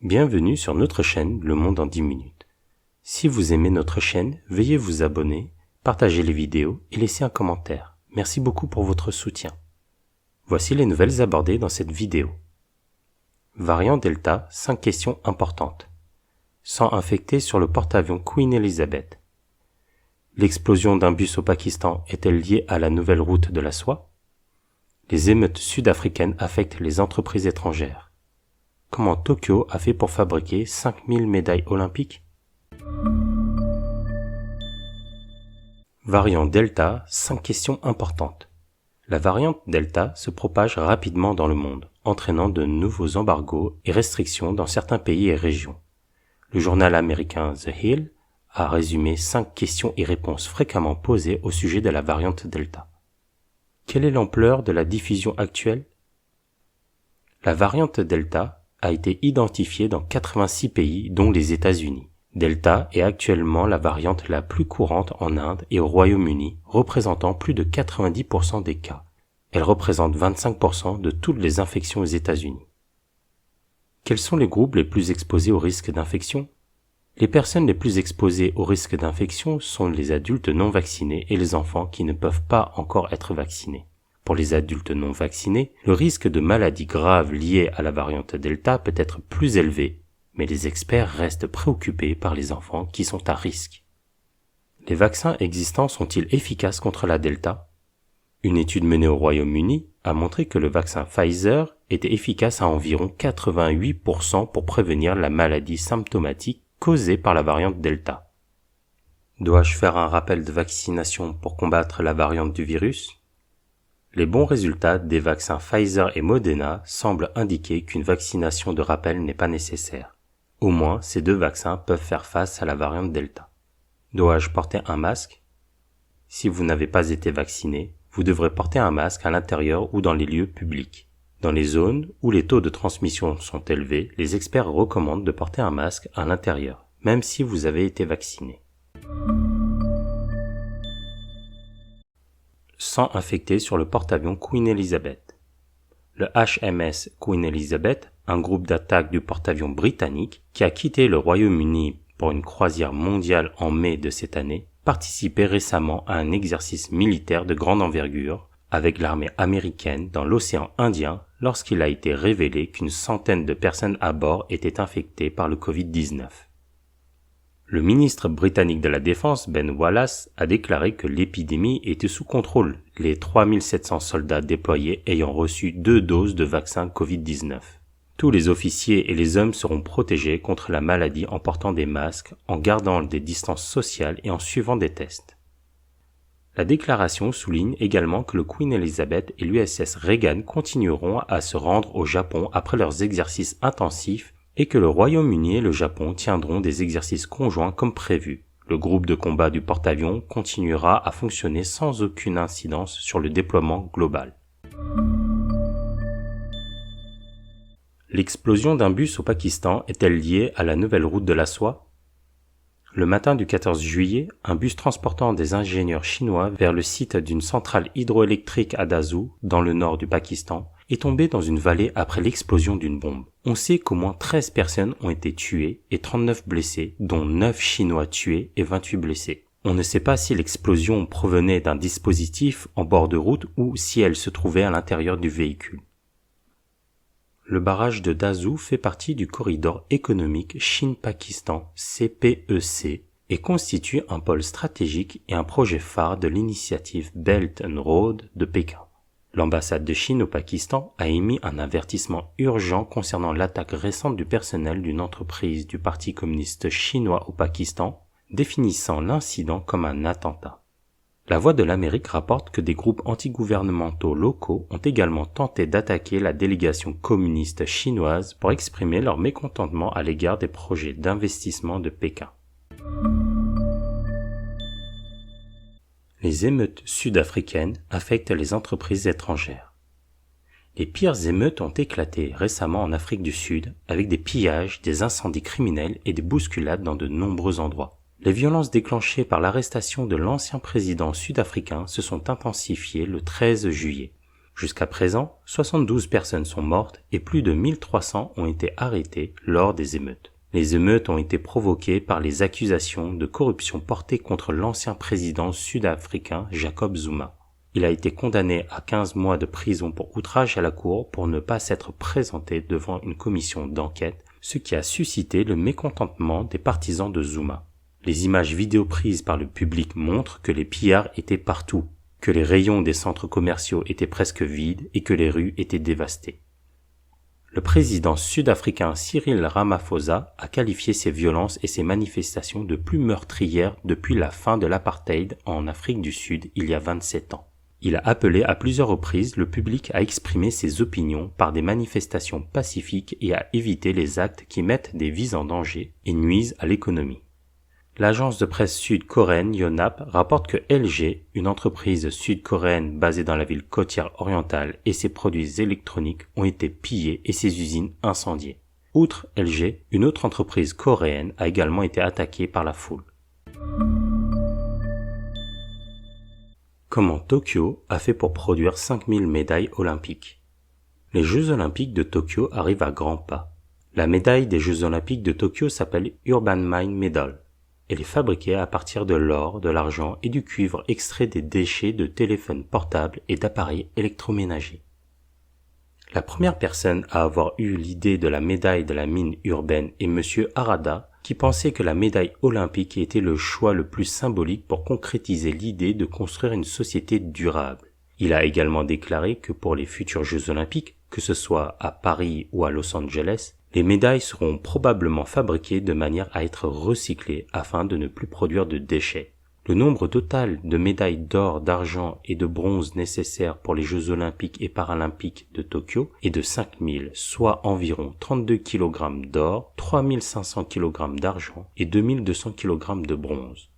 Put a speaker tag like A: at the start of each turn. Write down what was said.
A: Bienvenue sur notre chaîne Le Monde en 10 minutes. Si vous aimez notre chaîne, veuillez vous abonner, partager les vidéos et laisser un commentaire. Merci beaucoup pour votre soutien. Voici les nouvelles abordées dans cette vidéo. Variant Delta, 5 questions importantes. 100 infectés sur le porte-avions Queen Elizabeth. L'explosion d'un bus au Pakistan est-elle liée à la nouvelle route de la soie? Les émeutes sud-africaines affectent les entreprises étrangères. Comment Tokyo a fait pour fabriquer 5000 médailles olympiques? Variant Delta, 5 questions importantes. La variante Delta se propage rapidement dans le monde, entraînant de nouveaux embargos et restrictions dans certains pays et régions. Le journal américain The Hill a résumé 5 questions et réponses fréquemment posées au sujet de la variante Delta. Quelle est l'ampleur de la diffusion actuelle? La variante Delta a été identifiée dans 86 pays, dont les États-Unis. Delta est actuellement la variante la plus courante en Inde et au Royaume-Uni, représentant plus de 90% des cas. Elle représente 25% de toutes les infections aux États-Unis. Quels sont les groupes les plus exposés au risque d'infection? Les personnes les plus exposées au risque d'infection sont les adultes non vaccinés et les enfants qui ne peuvent pas encore être vaccinés. Pour les adultes non vaccinés, le risque de maladies graves liées à la variante Delta peut être plus élevé, mais les experts restent préoccupés par les enfants qui sont à risque. Les vaccins existants sont-ils efficaces contre la Delta? Une étude menée au Royaume-Uni a montré que le vaccin Pfizer était efficace à environ 88% pour prévenir la maladie symptomatique causée par la variante Delta. Dois-je faire un rappel de vaccination pour combattre la variante du virus? Les bons résultats des vaccins Pfizer et Moderna semblent indiquer qu'une vaccination de rappel n'est pas nécessaire. Au moins, ces deux vaccins peuvent faire face à la variante Delta. Dois-je porter un masque? Si vous n'avez pas été vacciné, vous devrez porter un masque à l'intérieur ou dans les lieux publics. Dans les zones où les taux de transmission sont élevés, les experts recommandent de porter un masque à l'intérieur, même si vous avez été vacciné. 100 infectés sur le porte-avions Queen Elizabeth. Le HMS Queen Elizabeth, un groupe d'attaque du porte-avions britannique qui a quitté le Royaume-Uni pour une croisière mondiale en mai de cette année, participait récemment à un exercice militaire de grande envergure avec l'armée américaine dans l'océan Indien lorsqu'il a été révélé qu'une centaine de personnes à bord étaient infectées par le Covid-19. Le ministre britannique de la Défense, Ben Wallace, a déclaré que l'épidémie était sous contrôle, les 3700 soldats déployés ayant reçu 2 doses de vaccin Covid-19. Tous les officiers et les hommes seront protégés contre la maladie en portant des masques, en gardant des distances sociales et en suivant des tests. La déclaration souligne également que le Queen Elizabeth et l'USS Reagan continueront à se rendre au Japon après leurs exercices intensifs et que le Royaume-Uni et le Japon tiendront des exercices conjoints comme prévu. Le groupe de combat du porte-avions continuera à fonctionner sans aucune incidence sur le déploiement global. L'explosion d'un bus au Pakistan est-elle liée à la nouvelle route de la soie? Le matin du 14 juillet, un bus transportant des ingénieurs chinois vers le site d'une centrale hydroélectrique à Dazou, dans le nord du Pakistan, est tombé dans une vallée après l'explosion d'une bombe. On sait qu'au moins 13 personnes ont été tuées et 39 blessées, dont 9 Chinois tués et 28 blessés. On ne sait pas si l'explosion provenait d'un dispositif en bord de route ou si elle se trouvait à l'intérieur du véhicule. Le barrage de Dazou fait partie du corridor économique Chine-Pakistan CPEC et constitue un pôle stratégique et un projet phare de l'initiative Belt and Road de Pékin. L'ambassade de Chine au Pakistan a émis un avertissement urgent concernant l'attaque récente du personnel d'une entreprise du Parti communiste chinois au Pakistan, définissant l'incident comme un attentat. La Voix de l'Amérique rapporte que des groupes antigouvernementaux locaux ont également tenté d'attaquer la délégation communiste chinoise pour exprimer leur mécontentement à l'égard des projets d'investissement de Pékin. Les émeutes sud-africaines affectent les entreprises étrangères. Les pires émeutes ont éclaté récemment en Afrique du Sud avec des pillages, des incendies criminels et des bousculades dans de nombreux endroits. Les violences déclenchées par l'arrestation de l'ancien président sud-africain se sont intensifiées le 13 juillet. Jusqu'à présent, 72 personnes sont mortes et plus de 1300 ont été arrêtées lors des émeutes. Les émeutes ont été provoquées par les accusations de corruption portées contre l'ancien président sud-africain Jacob Zuma. Il a été condamné à 15 mois de prison pour outrage à la cour pour ne pas s'être présenté devant une commission d'enquête, ce qui a suscité le mécontentement des partisans de Zuma. Les images vidéo prises par le public montrent que les pillards étaient partout, que les rayons des centres commerciaux étaient presque vides et que les rues étaient dévastées. Le président sud-africain Cyril Ramaphosa a qualifié ces violences et ces manifestations de plus meurtrières depuis la fin de l'apartheid en Afrique du Sud il y a 27 ans. Il a appelé à plusieurs reprises le public à exprimer ses opinions par des manifestations pacifiques et à éviter les actes qui mettent des vies en danger et nuisent à l'économie. L'agence de presse sud-coréenne Yonhap rapporte que LG, une entreprise sud-coréenne basée dans la ville côtière orientale, et ses produits électroniques ont été pillés et ses usines incendiées. Outre LG, une autre entreprise coréenne a également été attaquée par la foule. Comment Tokyo a fait pour produire 5000 médailles olympiques? Les Jeux olympiques de Tokyo arrivent à grands pas. La médaille des Jeux olympiques de Tokyo s'appelle Urban Mine Medal. Elle est fabriquée à partir de l'or, de l'argent et du cuivre extraits des déchets de téléphones portables et d'appareils électroménagers. La première personne à avoir eu l'idée de la médaille de la mine urbaine est M. Harada, qui pensait que la médaille olympique était le choix le plus symbolique pour concrétiser l'idée de construire une société durable. Il a également déclaré que pour les futurs Jeux olympiques, que ce soit à Paris ou à Los Angeles, les médailles seront probablement fabriquées de manière à être recyclées afin de ne plus produire de déchets. Le nombre total de médailles d'or, d'argent et de bronze nécessaires pour les Jeux olympiques et paralympiques de Tokyo est de 5000, soit environ 32 kg d'or, 3500 kg d'argent et 2200 kg de bronze.